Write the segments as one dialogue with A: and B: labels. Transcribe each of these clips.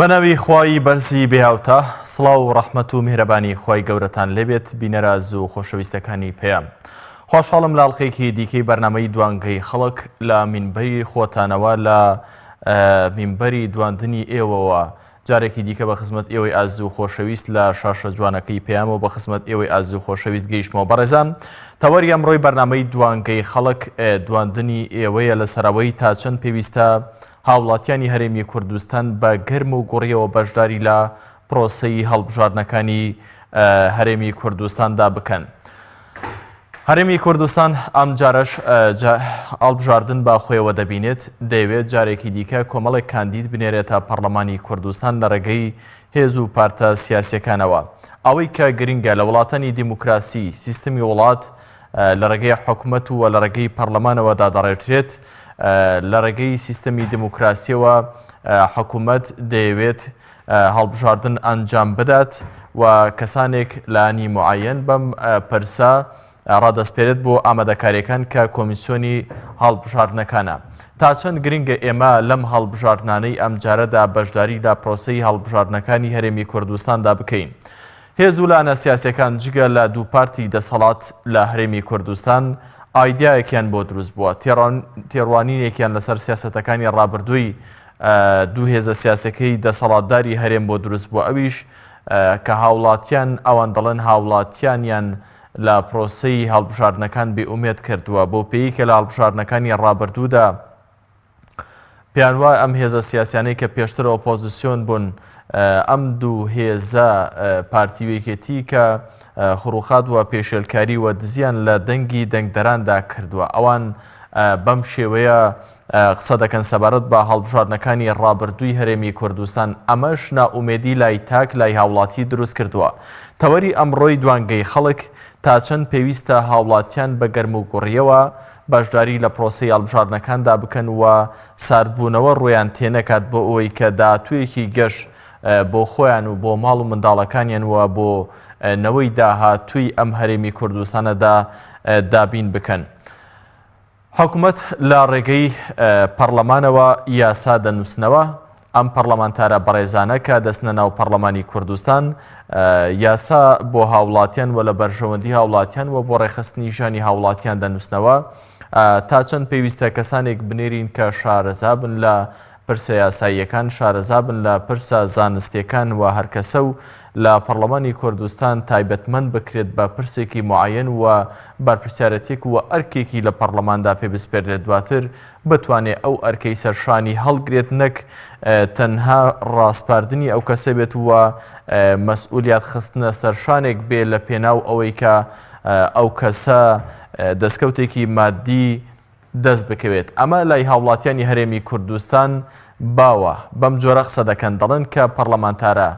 A: بەناوی خوای بەرزی بێهاوتە سڵاو و ڕەحمەت و میهرەبانی خوای گەورەتان لێبێت بینەراز و خۆشەویستەکانی پێیان. خۆشحاڵم لاڵقەیەکی دیکەی بەرنامەی دوانگەی خەڵک لە مینبەری خۆتانەوە لە مینبەری دواندنی ئێوەوە جارێکی دیکە بە خزمەت ئێوەی ئازوو خۆشەویست لە شاشە جوانەکەی پێیامەوە بە خزمەت ئێوەی ئازوو خۆشەویست گەیشتمەوە. بەڕێزان تەوەری ئەمڕۆی بەرنامەی دوانگەی خەڵک دواندنی ئێوەیە لەسەرەوەی تا چەند پێویستە هاوڵاتیانی هەرێمی کوردستان بە گەرم و گوڕیەوە بەشداری لە پرۆسەی هەڵبژاردنەکانی هەرێمی کوردستاندا بکەن. هەرێمی کوردستان ئەم جارەش هەڵبژاردن بە خۆیەوە دەبینێت، دەیەوێت جارێکی دیکە کۆمەڵێک کاندید بنێرێتە پەرلەمانی کوردستان لە ڕێگەی هێز و پارتە سیاسیەکانەوە. ئەوەی کە گرنگە لە وڵاتانی دیموکراسی سیستەمی وڵات لە ڕێگەی حکوومەت و لە ڕێگەی پەرلەمانەوە دادەڕێژرێت. لە ڕێگەی سیستەمی دیموکراسیەوە حکوومەت دەیەوێت هەڵبژاردن ئەنجام بدات و کەسانێک لانی معەیەن بەم پرسە ڕادەسپێرێت بۆ ئامادەکاریەکان کە کۆمیسیۆنی هەڵبژاردنەکانە. تا چەند گرنگە ئێمە لەم هەڵبژاردنانەی ئەم جارەدا بەشداری لە پرۆسەی هەڵبژاردنەکانی هەرێمی کوردستاندا بکەین. هێز و لانە سیاسیەکان جگە لە دوو پارتی دەسەڵات لە هەرێمی کوردستان ئایدیایەکیان بۆ دروست بووە، تێڕوانینێکیان لەسەر سیاسەتەکانی ڕابردووی دوو هێزە سیاسەکەی دەسەڵاتداری هەرێم بۆ دروست بووە، ئەویش کە هاوڵاتیان ئەوان دەڵێن هاوڵاتیانیان لە پرۆسەی هەڵبژاردنەکان بێئومێد کردووە بۆ پێی کە لە هەڵبژاردنەکانی ڕابردوودا پێیان وایە ئەم هێزە سیاسیانەی کە پێشتر ئۆپۆزیسیۆن بوون ئەم دوو هێزە پارتیوێکێتی کە خڕوخات و پێشێلکاری و دزیان لە دەنگی دەنگدەراندا کردووە، ئەوان بەم شێوەیە قسە دەکەن سەبارەت بە هەڵبژاردنەکانی ڕابردووی هەرێمی کوردستان. ئەمەش نائومێدی لای تاک لای هاوڵاتی دروست کردووە. تەوەری ئەمڕۆی دوانگەی خەڵک تا چەند پێویستە هاوڵاتیان بە گەرم و گوڕیەوە بەشداری لە پرۆسەی هەڵبژاردنەکاندا بکەن و ساردبوونەوە ڕۆیان تێنەکات بۆ ئەوەی کە داهاتوویەکی گەشت بۆ خۆیان و بۆ ماڵ و منداڵەکانیان وە بۆ نەوەی داهاتووی ئەم هەرێمی کوردستانەدا دابین بکەن. حکوومەت لە ڕێگەی پەرلەمانەوە یاسا دەنووسنەوە. ئەم پەرلەمانتارە بەڕێزانە کە دەستنە ناو پەرلەمانی کوردستان یاسا بۆ هاوڵاتیان و لە بەرژەوەندی هاوڵاتیان و بۆ ڕێخستنی ژانی هاوڵاتیان دەنووسنەوە. تا چەند پێویستە کەسانێک بنێرین کە شارەزا بن لە پرسە یاساییەکان، شارەزا بن لە پرسە زانستیەکان و هەرکەسە و لە پەرلەمانی کوردستان تایبەتمەند بکرێت بە پرسێکی معەیەن و بەرپرسیارەتێک و ئەرکێکی لە پەرلەماندا پێ بسپێردرێت، دواتر بتوانێت ئەو ئەرکەی سەرشانی هەڵگرێت، نەک تەنها ڕاستپاردنی ئەو کەسە بێت وە مەسئولیت خستنە سەرشانێک بێ لە پێناو ئەوەی کە ئەو کەسە دەستکەوتێکی مادی دەست بکەوێت. ئەمە لای هاوڵاتیانی هەرێمی کوردستان باوە بەم جۆرە قسە دەکەن، دەڵێن کە پەرلەمانتارە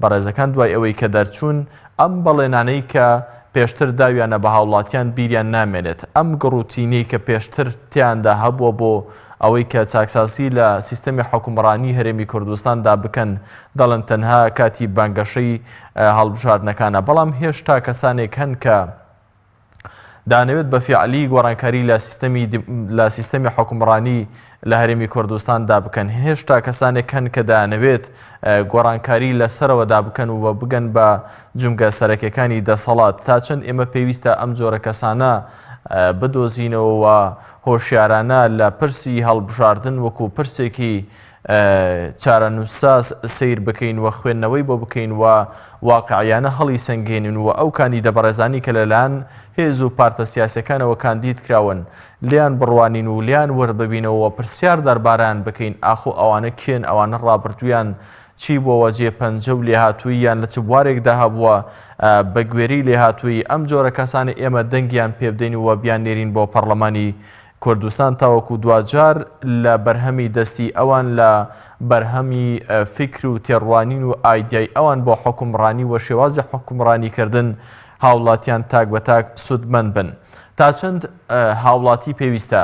A: بەڕێزەکان دوای ئەوەی کە دەرچوون ئەم بەڵێنانەی کە پێشتر داویانە بە هاوڵاتیان بیریان نامێنێت، ئەم گڕوتینەی کە پێشتر تیاندا هەبووە بۆ ئەوەی کە چاکساسی لە سیستەمی حکومڕانی هەرێمی کوردستاندا بکەن، دەڵێن تەنها کاتی بانگەشەی هەڵبژاردنەکانە. بەڵام هێشتا کەسانێک هەن کە دانەوێت بە فیعلی گۆڕانکاری لە سیستەمی حکومڕانی لە هەرێمی کوردستاندا بکەن، هێشتا کەسانێک هەن کە دانەوێت گۆڕانکاری لەسەرەوەدا بکەن و بگەن بە جومگە سەرەکیەکانی دەسەڵات. تا چەند ئێمە پێویستە ئەم جۆرە کەسانە بدۆزینەوە و هۆشیارانە لە پرسی هەڵبژاردن وەکو پرسێکی چارەنووساز سیر بکەین و خوێندنەوەی بۆ بکەین و واقعیانە هەڵی سەنگێنین و ئەو کاندیدە بەڕێزانی کە لەلایەن هێز و پارتە سیاسەکانەوە کاندید کراون لیان بڕوانین و لیان وەرببینەوە پرسیار دەربارەیان بکەین، ئاخۆ ئەوانە کێن، ئەوانە ڕابردوویان چی بۆوە، جێپەنجە و لێهاتووییان لە چ بوارێکدا هەبووە، بە گوێری لێهاتووی ئەم جۆرە کەسانی ئێمە دەنگیان پێ بدەین و بیان نێرین بۆ پەرلەمانی کوردستان تاوەکو دوجار لە بەرهەمی دەستی ئەوان لە بەرهەمی فکر و تێڕوانین و ئایدیای ئەوان بۆ حکومڕانی و شێوازی حکومڕانیکردن هاوڵاتیان تاک بە تاک سودمەند بن. تا چەند هاوڵاتی پێویستە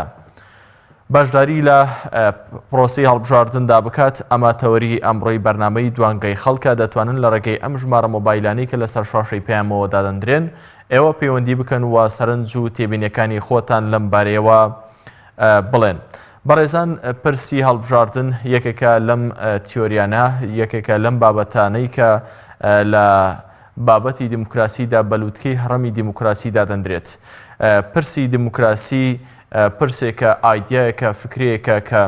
A: بەشداری لە پرۆسەی هەڵبژاردندا بکات. ئەمە تەوەری ئەمڕۆی بەرنامەی دوانگەی خەڵکە دەتوانن لە ڕێگەی ئەم ژمارە مۆبایلانەی کە لەسەر شاشەی پێیامەوە دادەندرێن ئێوە پەیوەندی بکەن و سەرنج و تێبینیەکانی خۆتان لەم بارەیەوە بڵێن. بەڕێزان پرسی هەڵبژاردن یەکێکە لەم تیۆریانە یەکێکە لەم بابەتانەی کە لە بابەتی دیموکراسیدا بەلووتکەی هەڕەمی دیموکراسیدا دەندرێت. پرسی دیموکراسی پرسێکە ئایدیایەکە فکرەیەکە کە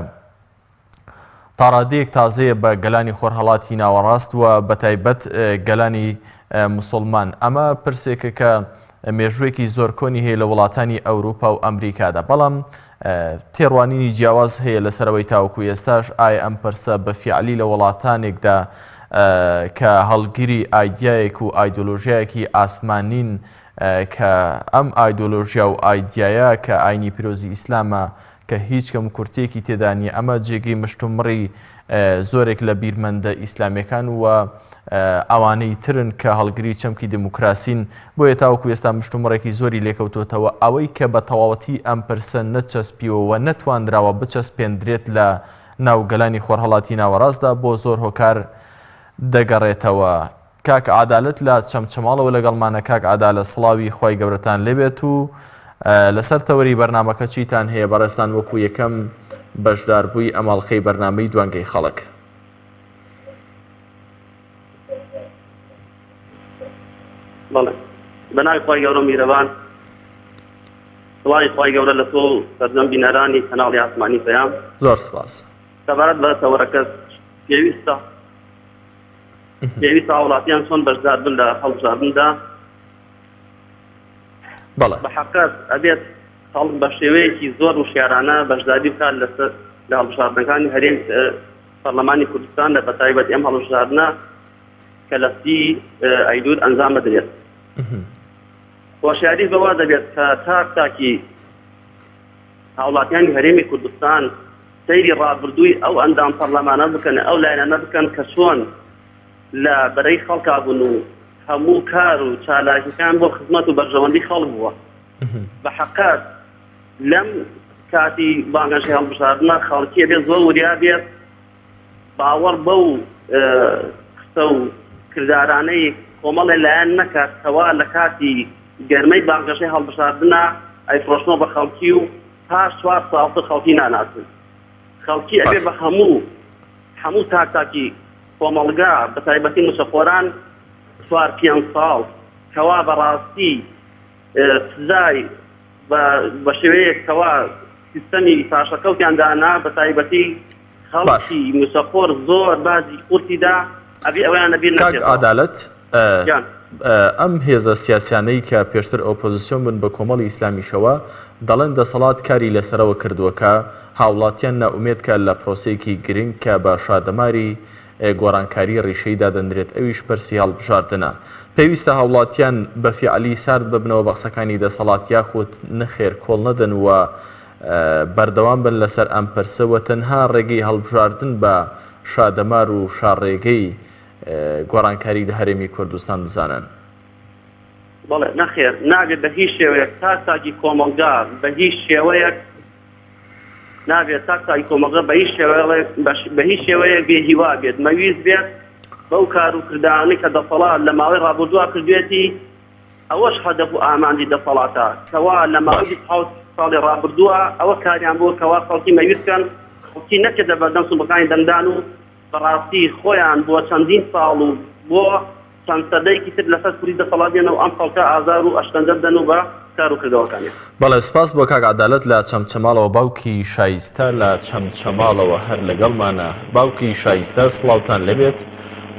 A: تاڕادەیەک تازەیە بە گەلانی خۆرهەڵاتی ناوەڕاست و بەتایبەت گەلانی موسڵمان. ئەمە پرسێکە کە مێژوویەکی زۆر کۆنی هەیە لە وڵاتانی ئەوروپا و ئەمریکادا، بەڵام تێڕوانینی جیاواز هەیە لەسەرەوەی تاوەکو ئێستاش ئایا ئەم پرسە بە فیعلی لە وڵاتانێکدا کە هەڵگیری ئایدیایەک و ئایدۆلۆژیایەکی ئاسمانین کە ئەم ئایدۆلۆژیا و ئایدیایە کە ئاینی پیرۆزی ئیسلامە کە هیچ کەم کورتێکی تێدا نیە، ئەمە جێگەی مشتومڕی زۆرێک لە بیرمەندە ئیسلامیەکان و ئەوانەی ترن کە هەڵگری چەمکی دموکراسین، بۆیە تاوەکو ئێستا مشتومڕێکی زۆری لێکەوتوتەوە ئەوەی کە بە تەواوەتی ئەم پرسە نەچەسپیوە و نەتوانراوە بچەسپێندرێت لە ناو گەلانی خۆرهەڵاتی ناوەڕاستدا بۆ زۆر هۆکار دەگەڕێتەوە. کاک عادالت لە چەمچەماڵەوە لەگەڵمانە. کاک عادالە سڵاوی خۆی گەورەتان لێبێت و لەسەر تەوەری بەرنامەکە چیتان هەیە بەڕێستان وەکو یەکەم بەشداربووی ئەماڵخەی بەرنامەی دوانگەی خەڵک؟
B: بەڵێ بەناوی خۆی گەورە میرەبان، سڵاوی خۆی گەورە لە تۆ سەردەم بینەرانی کەناڵی ئاسمانی پەیام.
A: زۆر سپاس.
B: سەبارەت بە تەوەرەکەس پێویستە وڵاتیان چۆن بەشدار بن لە هەڵبژاردندا.
A: بەڵێ
B: بە حەقیقەت ئەبێت خەڵک بە شێوەیەکی زۆر وشیارانە بەشداری بکات لە هەڵبژاردنەکانی هەرێم پەرلەمانی کوردستان لە بەتایبەت ئەم هەڵبژاردنە کە لەستی ئەیدور ئەنجام بدرێت. خۆشیاری بەوا دەبێت کە تاکی هاوڵاتیانی هەرێمی کوردستان سەیری ڕابردووی ئەو ئەندام پەرلەمانە بکەن، ئەو لایەنانە بکەن کە چۆن لە بەرەی خەڵکا بوون و هەموو کار و چالاکیەکان بۆ خزمەت و بەرژەوەندی خەڵک بووە. بە حەقیقەت لەم کاتی بانگەشەی هەڵبژاردنە خەڵکی بێت زۆر وریا بێت باوەڕ بەو قسە و کردارانەی کۆمەڵی لایەن نەکات کەوا لە کاتی گەرمەی بانگەشەی هەڵبژاردنە ئەیفرۆشنەوە بە خەڵکی و پاش 4 ساڵتر خەڵکی ناناسن. خەڵکی ئەبێ بە هەموو تاکتاکی کۆمەڵگا بە تایبەتی موسەخۆران 4-5 ساڵ کەوا بەڕاستی سزای بە شێوەیەک کەوا سیستەمی پاشەکەوتیان دانا بە تایبەتی خەڵکی موسەخۆر زۆر بازی قورتیدا ئەبێ ئەویان نەبیر نەکرێت.
A: کاک عادالەت ئەم هێزە سیاسیانەی کە پێشتر ئۆپۆزیسیۆن بن بە کۆمەڵی ئیسلامیشەوە دەڵێن دەسەڵات کاری لەسەرەوە کردووەکە هاوڵاتیان ناومێت کە لە پرۆسەیەکی گرنگ کە بە شادەماری گۆڕانکاری ڕیشەیدا دەندرێت ئەویش پرسی هەڵبژاردنە. پێویستە هاوڵاتیان بە فیعلی سارد ببنەوە بە قسەکانی دەسەڵات یاخود نەخێر کۆڵ نەدەن و بەردەوام بن لەسەر ئەم پرسەوە تەنها ڕێگەی هەڵبژاردن بە شادەمار و شاڕێگەی گۆڕانکاری لە هەرێمی کوردستان بزانن.
B: بەڵێ نەخێر نابێت بە هیچ شێوەیەک تاکی کۆمەڵگا بە هیچ شێوەیەک نابێت تاکی کۆمەڵگا بە هیچ شێوەیەک بێهیوا بێت مەویست بێت بەو کار و کردانەی کە دەسەڵات لە ماوەی ڕابردووە کردوێتی ئەوەش هەدەف و ئامانجی دەسەڵاتە کەوا لە ماوەی 7 ساڵی ڕابردووە ئەوە کاریان بۆ کەوا خەڵکی مەویستکەن خەڵکی نەکردە بەردەم سوبەکانی دەنگدان و بەڕاستی خۆیان بۆ چەندین ساڵ و بۆ چەند سەدەیەکی تر لەسەر کوری دەسەڵاتێنەوە ئەم خەڵکە ئازار و ئەشکەنجە بدەن و بە کار و کردەوەکانیان.
A: بەڵێ سپاس بۆ کاک عادالەت لە چەمچەماڵەوە. باوکی شایستە لە چەمچەماڵەوە هەر لەگەڵمانە. باوکی شایستە سڵاوتان لەبێت،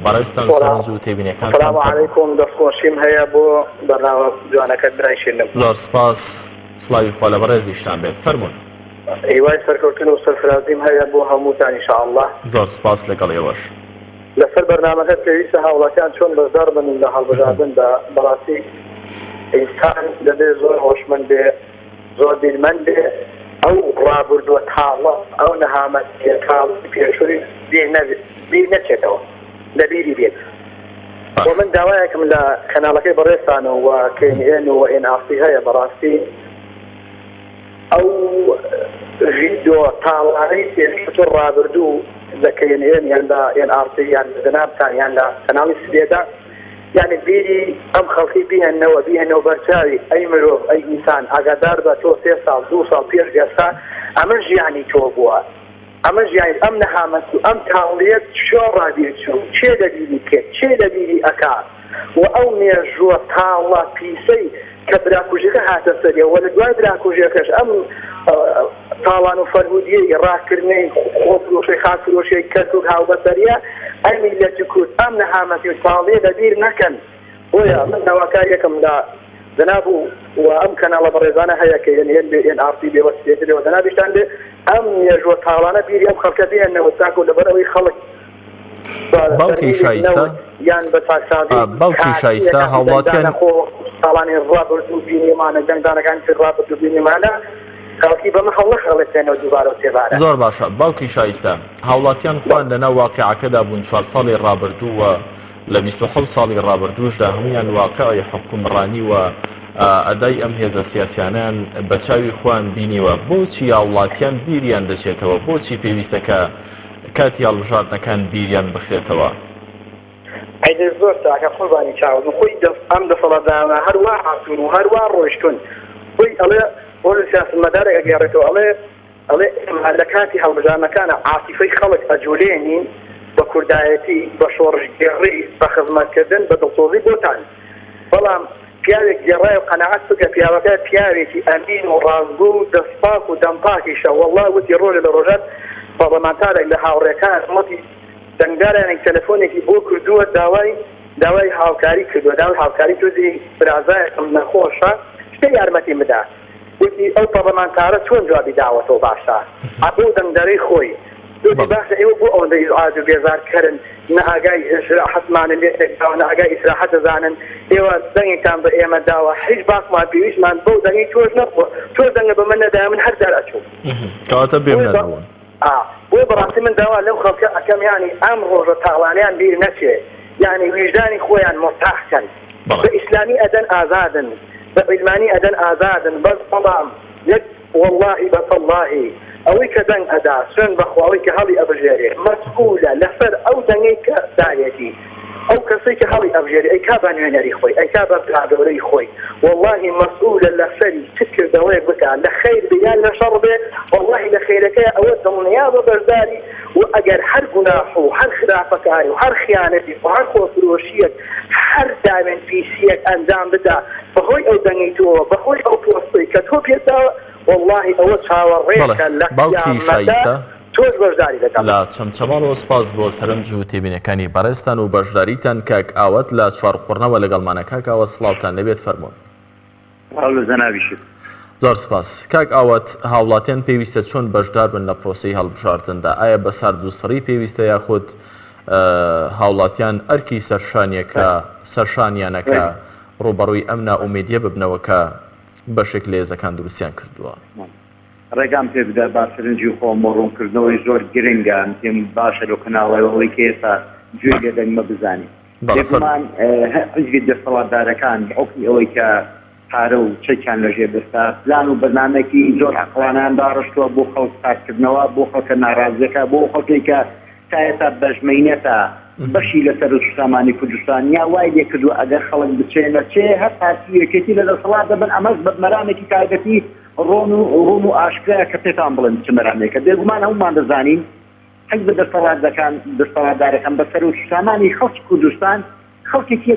A: بەڕێستان سەرنج و تێبینیەکانتان.
C: سەلام عەلەیکوم، دەستخۆشیم هەیە بۆ بەرنامە جوانەکەت برای شێنم.
A: زۆر سپاس، سڵاوی خوا لە بەڕێزیشتان بێت. فەرموون.
C: هیوای سەرکەوتن و سەرفرازیم هەیە بۆ هەمووتان ئینشاءالله.
A: زۆر سپاس لەگەڵ ئێوەش.
C: لەسەر بەرنامەکەت پێویستە هاوڵاتیان چۆن بەشدار بن لە هەڵبژاردندا. بەڕاستی ئینسان دەبێت زۆر هۆشمەند بێ، زۆر بیرمەند بێ، ئەو ڕابردووە تاڵە ئەو نەهامەتیە کاڵی پێشووری بیر نەچێتەوە لەبیری بێت. من داوایەکم لە کەناڵەکەی بەڕێستانەوە و KNN و NRC هەیە بەڕاستی ئەو ڤیدیۆ تاڵانەی پێشتر ڕابردوو لە KNN یان لە NRC یان لە دەنابتان یان لە کەناڵی سبێدا يعني بیری ئەم خەڵکی بیهێنەوە بەرچاوی ئەی مرۆڤ ئەی ئینسان ئاگادار بە تۆ 3 ساڵ 2 ساڵ پێش ئێستا ئەمە ژیانی تۆ بووە ئەمە ژیانی ئەم نەهامەت و ئەم تاڵیەت چۆن ڕابیر چوو چێ لەبیری کرد چێ لەبیری ئەکات و ئەو مێژووە تاڵە پیسەی کە براکوژەکە هاتە سەریەوە لە دوای براکوژەکەش ئەم تاڵان و فەرهودیەی ڕاکردنەی خۆفرۆشەی خاکفرۆشەی کەرکک هاوبەسەریە ئەی میلەتی کورد ئەم نەهامەتی و تاڵیە لەبیر نەکەن بۆیە من داواکاریەکەم لە جناب و ئەم کەناڵە بەڕێزانە هەیە کە NRT بێوەسیێتەوە جنابیشتان بێ ئەم مێژووە تاڵانە بیری ئەم خەڵکە بێنەوە تاکە و لەبەرەوەی خەڵک
A: باوکی شایستە
C: یان بە چاکسازی
A: باوکی شایستە هاوڵاتیان
C: ساڵانی ڕابردوو بینیمانە دەنگدانەکانی تر ڕابردوو بینیمانە خەڵکی بەمە هەوڵە خەڵێتێنەوە دووبارە و سێبارە
A: زۆر باشە باوکی شایستە هاوڵاتیان خوان لەناو واقعەکەدا بوون 4 ساڵی ڕابردوو و لە 27 ساڵی ڕابردووشدا هەمویان واقعی حکومڕانی و ئەدای ئەم هێزە سیاسیانیان بە چاوی خوان بینیوە بۆچی هاوڵاتیان بیریان دەچێتەوە بۆچی پێویستەکە کاتی هەڵبژاردنەکان بیریان بخرێتەوە
C: ئەیدە زۆر تاکە قوربانی چاوم خۆی ئەم دەسەڵاتدارانە هەروە هاتوون و هەروە ڕۆیشتون خۆی ئەڵێ بۆ لە سیاسەتمەدارێک ئەگەڕێتەوە ئەڵێ لە کاتی هەڵبژاردنەکانە عاتیفەی خەڵک ئەجوولێنین بە کوردایەتی بە شۆڕژگێڕی بە خزمەتکردن بە دڵسۆزی بۆتان بەڵام پیاوێک گێڕای و قەنەعەت بکە پیاوەکە پیاوێکی ئەمین و ڕازگوو و دەستپاک و دەمپاکیشە وەڵڵا وتی ڕۆژە لە ڕۆژات پەرلەمانتارێک لە هاوڕێکان وڵاتی دەنگدارێک تەلەفۆنێکی بۆ کردووە داوای هاوکاری کردووە داوای هاوکاری توزی برازایەکم نەخۆشە شتە یارمەتی مدا وتی ئەو پەرلەمانتارە چۆن جوابی داوەتەوە باشە ئەبوو دەنگدەرەی خۆی دوتی باشە ئێوە بۆ ئەوەندەی ئاز و بێزارکردن نە ئاگای ئیسراحەتمانە لێتێکداوە نە ئاگای ئیسراحەت دەزانن ئێوە دەنگێکتان بە ئێمە داوە هیچ باسمان پێویستمان بەو دەنگی تۆش نەبووە تۆ دەنگە بە من نەدایە من هەر جار ئەچوو
A: کەواتە بێم نەبوون
C: بۆ بەڕاستی من داوا لەو خەڵکە ئەکەم ینی ئەم ڕۆژە تاڵانیان بیر نەچێ یعنی ویژدانی خۆیان مرتاحکەن بە ئیسلامی ئەدەن ئازادن بە عیلمانی ئەدەن ئازادن بەس بەڵام یەک وەڵڵاهی بەتەڵڵاهی ئەوەی کە دەنگ ئەدا سوێن بەخواڵی کە هەڵی ئەبژێرێ مەسئولە لەسەر ئەو دەنگەی کە دایەتی ئەو کەسەی کە هەڵی ئەبژێری ئەی کا بە نوێنەری خۆی ئەی کا بە برادەورەی خۆی وەڵڵاهی مەسئولە لەسەری چ کردەوەیەک بکات لە خەیر بێ یان لە شەڕ بێ وەڵڵاهی لە خەیرەکەی ئەوە دڵنیا بە بەرداری و ئەگەر هەر گوناح و هەر خراپەکاری و هەر خیانەتی و هەر خۆفرۆشیەک هەر داوێن پیسیەک ئەنجام بدا بەهۆی ئەو دەنگی تۆوە بەهۆی ئەو پۆستەی کە تۆ پێداوە والله ئەوە چاوەڕێکە لە
A: باوکی شایستە
C: تۆش بەشداری دەکەم
A: لە چەمچەماڵەوە سپاس بۆ سەرنج و تێبینەکانی بەڕێستان و بەشداریتان کاک ئاوەت لە چوارخۆڕنەوە لەگەڵمانە کاک ئاوەت سڵاوتان لەبێت فەرموون زۆر سپاس کاک ئاوەت هاوڵاتیان پێویستە چۆن بەشدار بن لە پرۆسەی هەڵبژاردندا ئایا بە ساردووسڕی پێویستە یاخود هاوڵاتیان ئەرکی سەرشانیانەکە ڕوبەڕووی ئەم نائومێدیە ببنەوە کە بەشێک لە هێزەکان دروستیان کردووە
D: ڕێگام پێ بدە با سەرنجی خۆم ڕوونکردنەوەی زۆر گرنگە پێم باشە لە کەناڵەوەی کە ئێستا گوێ لێ دەنگمە بزانین بێگومان حزبی دەسەڵاتدارەکان حکمی ئەوەی کە پارە و چەکیان لەژێر دەستا پلان و بەرنامەیەکی زۆر عەقڵانەیان داڕشتووە بۆ خەڵک کارکردنەوە بۆ خەڵکە ناڕازیەکە بۆ خەڵکێک کە تا ئێستا بەژمەینەتە بەشی لەسەر سوتامانی کوردستان یا وای لێ کردووە ئەگەر خەڵک بچێنە چێ هەر پارتیەکێتی لە دەسەڵات دەبن ئەمەش بەمەرانێکی تایبەتی ڕۆن و ئاشکرایە کە پێتان بڵێن چ مەرانێکە بێگومان هەمومان دەزانین حزب دەسەڵاتدارەکان بەسەر و سوتامانی خەڵکی کوردستان خەڵکێکی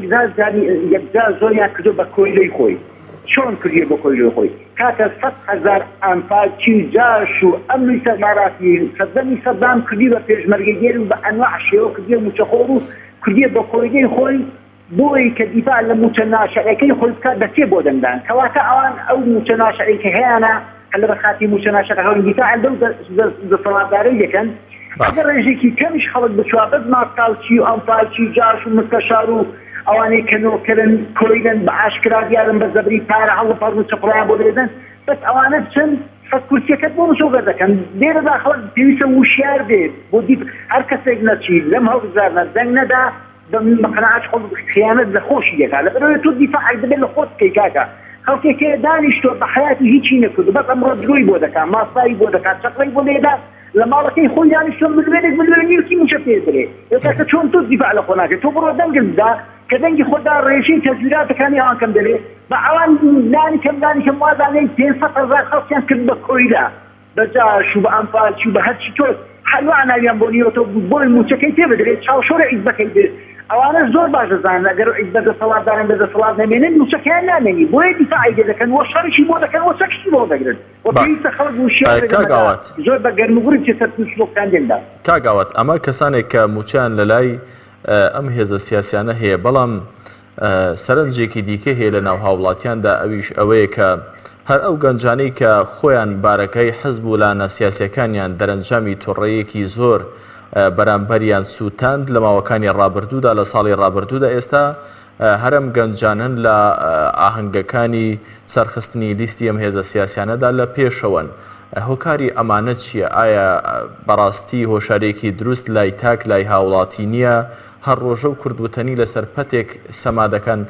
D: یەکجار زۆریان کردو بە کۆیلەی خۆی چۆن کردیە بە کۆیلەی خۆی کاتە 100,000 ئەمپالچی جاش و ئەمری سەرماراتی سەردەمی سەدام کردی بە پێشمەرگەگێر و بە ئەنواع شێوە کردیە موچەخۆر و کردیە بە کۆیلەی خۆی بۆی کە دیفاع لە موچە ناشەڕەکەی خۆی بکات دەچێ بۆ دەنگدان کەواتە ئەوان ئەو موچە ناشەڕەی کە هەیەە هەلە بە خاتی موچە ناشەڕەکە دیفاع لەو دەسەڵاتدارەی یەکەن ئەگەر ڕێژێکی کەمیش خەڵک بچوە بەس ماستاڵچی و ئەمپالچی جاش و مستەشار و ئەوانەی کە نۆکردن کۆیلن بە ئاشکرا دیارن بە زەبری پارە هەڵپەڕن و چەپڕیان بۆ دەێدەن بەس ئەوانە بچن کورسیەکەت بۆ مشۆبەر دەکەن لێرەدا خەڵک پێویستە وشیار بێت بۆ دیپ هەر کەسێک نەچی لەم هەڵبژاردنە دەنگ نەدا بەقەناعەت خیانەت لە خۆشی دەکات لەبەرەوەی تۆ دیفاعێک دەبێت لە خۆت بکەی کاکە خەڵکێکە دانیشتۆ بە حیاتی هیچی نەکردو بەس ئەمڕۆ دروی بۆ دەکات ماسایی بۆ دەکات چەقڕی بۆ لێدات لە ماڵەکەی خۆی دانیشتۆ ملوێنێک ملوێنی وکی موچە پێ درێ ئێستا چۆن تۆ دیفاع لە خۆ ناکەی تۆ بڕۆ دەنگت بدا کە دەنگی خۆدا ڕێژەی تەزویراتەکانی ئەوان کەم دەبێت بە ئەوان لانی کەم وازانەی 500,000 خەڵکیان کرد بە کۆیلا بەجاش و بە ئەمپالچی و بە هەرچی تۆز هەروە ناویان بۆ نیوەتەوە بۆی موچەکەی تێ بدرێت چاوشۆرە ئیزبەکەی دێت ئەوانە زۆر باش دەزانن ئەگەر بەدەسەڵاتدارن بەدەسەڵات نامێنن موچەکەیان نامێنی بۆیە دیفاعی دەکەن وە شەڕیشی بۆ دەکەن وە چەکشی بۆ دەگرن وە پێویستە خەڵک وشیان زۆر بە گەرموگوڕی چێسەر شلۆکتان دێندا.
A: کاگاوات ئەمە کەسانێک کە موچیان لە لای ئەم هێزە سیاسیانە هەیە بەڵام سەرنجێکی دیکە هەیە لە ناو هاوڵاتیاندا ئەویش ئەوەیە کە هەر ئەو گەنجانەی کە خۆیان بارەکەی حزب و لانە سیاسیەکانیان دەرەنجامی تووڕەیەکی زۆر بەرامبەریان سووتاند لە ماوەکانی ڕابردوودا لە ساڵی ڕابردوودا ئێستا هەرم گەنجانن لە ئاهەنگەکانی سەرخستنی لیستی ئەم هێزە سیاسیانەدا لە پێشەوەن. هۆکاری ئەمانە چییە؟ ئایا بەڕاستی هۆشارێکی دروست لای تاک لای هاوڵاتی نییە هەر ڕۆژە و کوردوتەنی لەسەر پەتێک سەما دەکەن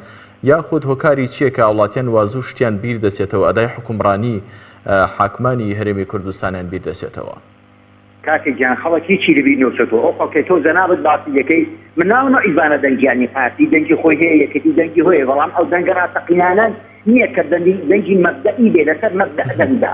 A: یاخود هۆکاری چییە کە وڵاتیان وازوو شتیان بیر دەچێتەوە ئەدای حکومڕانی حاکمانی هەرێمی کوردستانیان بیر دەچێتەوە؟
D: کاکە گیان خەڵکی چی لەبیر نووسێتەوە ئەو خەڵکەی تۆ جەنابەت باسی دەکەی من ناونە ئیزانە دەنگیانی پارتی دەنگی خۆی هەیە یەکەتی دەنگی هۆیە بەڵام ئەو دەنگە ڕاستەقینانە نییە کە دەنگی مەبدەئی بێ لەسەر مەبدە دەنگدا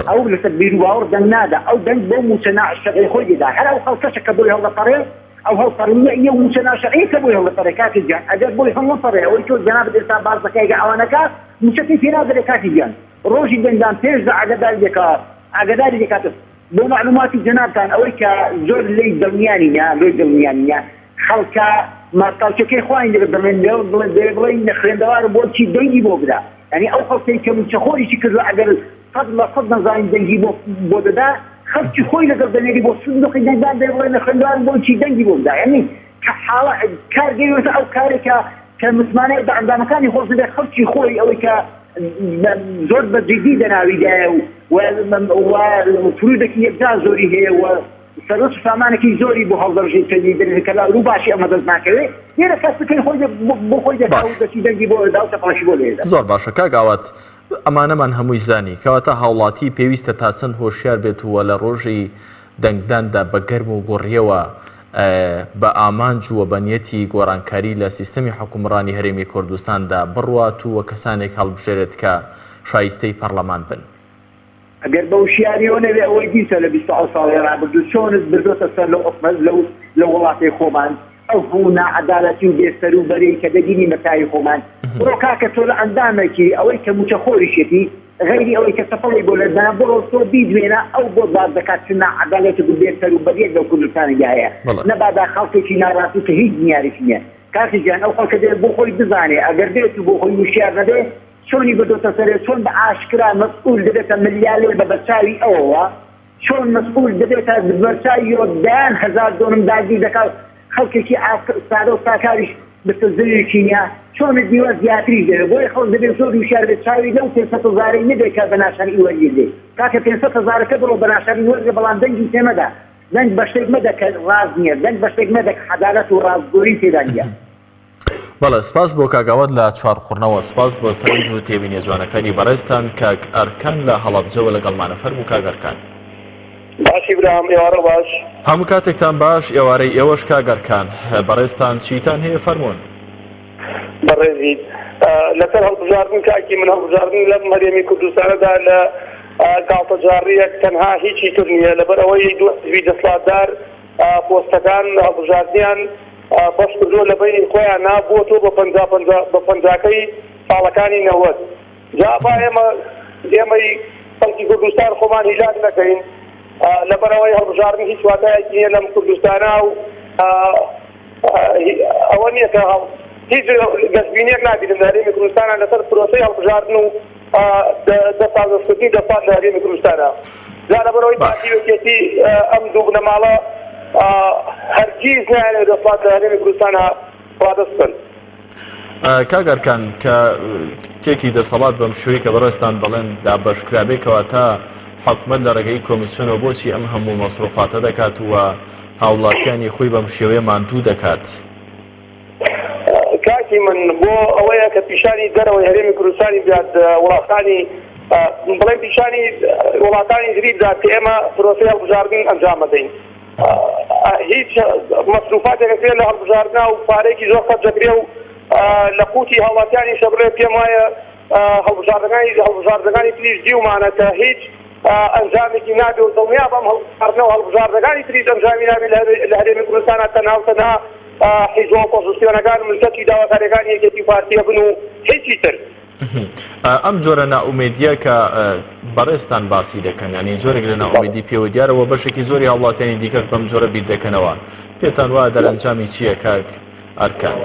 D: ئەو لەسەر بیر و باوەڕ دەنگ نادا ئەو دەنگ بۆ موچە ناعشەقەی خۆی دێدا هەر ئەو خەڵکەشە کە بۆی هەڵدەپەڕێ ئەو هەڵپەڕنیە ئیە موچە ناعشەقەیە کە بۆی هەڵدەپەڕێ کاکە گیان ئەگەر بۆی هەڵدەپەڕێ ئەوەی تۆ جەنابەت ئێستا باس دەکەی کە ئەوانەکە موچەکەی پێ نادرێ کاکی گیان ڕۆژی دەنگدان پێشدا ئاگاداری دەکاتە بۆ معلوماتی جەنابتان ئەوەی کە زۆر لێی دڵنیانە خەڵکە ماستاوچەکەی خوایان دەبێت بڵێن لە خوێندەوارە بۆ چی دەنگی بۆ بدا یعنی ئەو خەڵکەی کە موچەخۆریی کردو ئەگەر سەد لە سەد نەزانین دەنگی بۆ دەدا خەڵکی خۆی لەگەڵ دەنێری بۆ سندوقی دەنگدان دەبڵێن لە خوێندەوار بۆ چی دەنگی بۆ بدا یعنی کە حاڵە کارگەیوێتە ئەو کارێکە کە مسلمانەیە بە ئەندامەکانی خۆش دەبێت خەڵکی خۆی ئەوەی کە زۆر بە جدی دەناویدایە و فرودێکی یەکجا زۆری هەیە و سەرۆ سامانێکی زۆری بۆ هەڵدەڕژێت کە ڕوو باشی ئەمە دەست ناکەوێت لێرە کەسەکەی خۆی بۆ خۆی دەکەوت دەنگی بۆ دا و تەپاشی بۆ لێدا
A: زۆر باشە کاگاوات ئەمانەمان هەمووی زانی کەواتە هاوڵاتی پێویستە تا چەند هۆشیار بێتەوە لە ڕۆژی دەنگداندا بە گەرم و گۆڕیەوە بە ئامانج و بەنیەتی گۆڕانکاری لە سیستەمی حکومڕانی هەرێمی کوردستاندا بڕوات و کەسانێک هەڵبژێرێت کە شایستەی پەرلەمان بن.
D: ئەگەر بە وشیاریەوە نەبێ ئەوەی دیسە لە 20 ساڵی ڕابردوو چۆنت بردۆتە سەر لە ئۆفمەز لە وڵاتی خۆمان ئەو بوو ناعەدالەتی و بێسەروبەری کە دەگیری مەتای خۆمان بڕۆ کاکە تۆ لە ئەندامێکی ئەوەی کە موچەخۆریشێتی غیری ئەوەی کە سەفەڵی بۆ لەدان بڕۆ تۆ بیدوێنە ئەو بۆ باز دەکات چ ناعەدالەتی و بێسەروبەریەک لەو کوردستانیایە نەبادا خەڵکێکی ناڕاستی کە هیچ نیاریش نییە کاکی گیان ئەو خەڵکە دێت بۆ خۆی بزانێ ئەگەر دێت و بۆ خۆی وشیار نەبێ چۆنی بردۆتە سەرێ چۆن بە ئاشکرا مەسئول دەبێتە ملیالێ بە بەرچاوی ئەوەوە چۆن مەسئول دەبێتە بەرچاوی یۆدان هەزار دۆنم داگیر دەکات خەڵکێکی سادە و ساکاریش بەسەر زەویێکی نییە چۆن دیوە زیاتری دەبێت بۆی خەڵک دەبێت زۆر وشار بێت چاوی لەو 500,000 نەبێت کە بە ناشانی وەرگێ کاکە 500,000 بڕۆ بە ناشانی وەرگێ بەڵام دەنگی تێمەدا دەنگ بە شتێک مەدە کە ڕاز نییە دەنگ بە شتێک مەدە عەدالەت و ڕازگۆیی تێدا نییە.
A: بەڵێ سپاس بۆ کاگاوات لە چوارخوڕنەوە سپاس بۆ سەرنج و تێبینیە جوانەکانی بەڕێستان کاک ئەرکان لە هەڵەبجەوە لەگەڵمانە فەرموو کاک ئەرکان.
E: باشی برام ئێوارە باش
A: هەموو کاتێکتان باش ئێوارەی ئێوەش کاک ئەرکان بەڕێستان چیتان هەیە فەرموون.
E: بەڕێزیت لەسەر هەڵبژاردن کاکی من هەڵبژاردن لەم هەرێمی کوردستانەدا لە گاڵتەجاڕیەک تەنها هیچی تر نییە لەبەرەوەی دوو حزبی دەسەڵاتدار پۆستەکان هەڵبژاردنیان بەش کردووە لە بینی خۆیان نابووەوە بە پەنجاکەی ساڵەکانی 90 جابا ئێمەی خەڵکی کوردستان خۆمان هیلاک نەکەین لەبەرەوەی هەڵبژاردن هیچ واتایەکی نییە لەم کوردستانە و ئەوە نییە کە هیچ گەشتبینیەک نابینم لە هەرێمی کوردستانە لەسەر پرۆسەی هەڵبژاردن و دەسازەستکردنی دەسات لە هەرێمی کوردستانە لەبەرەوەی پارتیوەکێتی ئەم دوو بنەماڵە هەرگیز نایانێت دەسڵات لە هەرێمی کوردستانە ڕادەست بن.
A: کاک ئەرکان کە کێکی دەسەڵات بەم شوەیە کە بەڕێستان دەڵێن دابەشکرابێکەوە تا حکومەت لە ڕێگەی کۆمیسیۆنەوە بۆچی ئەم هەموو مەسروفاتە دەکات وە هاوڵاتیانی خۆی بەم شێوەیە ماندوو دەکات.
E: کاکی من بۆ ئەوەیە کە پیشانی دەرەوەی هەرێمی کوردستانی بێت وڵاتانی بڵێن پیشانی وڵاتانی تری بدات کە ئێمە پرۆسەی هەڵبژاردن ئەنجام بدەین. هیچ مەسروفاتێک لە هەڵبژاردنە و پارێکی زۆر خەرج دەکرێ و لە قوتی هەوڵاتیانی شەبرێ پێم وایە هەڵبژاردەکانی تریش دیومانەکە هیچ ئەنجامێکی نابێ و دڵنیا بەم هەڵبژاردنەوە هەڵبژاردەکانی تریش ئەنجامی نابێ لە هەرێمی کوردستانە تەنها حیزب ئۆپۆزیسیۆنەکان ملکەتی داواکاریەکانی یەکێتی پارتیە بن و هیچی تر.
A: ئەم جۆرە ناومێدیە کە بەڕێستان باسی دەکەن ینی جۆرێک لە ناومێدی پێوە دیارەوە بەشێکی زۆری هاوڵاتیانی دیکەش بەم جۆرە بیر دەکەنەوە. پێتان وایە دەرەنجامی چییە کاک ئەرکان؟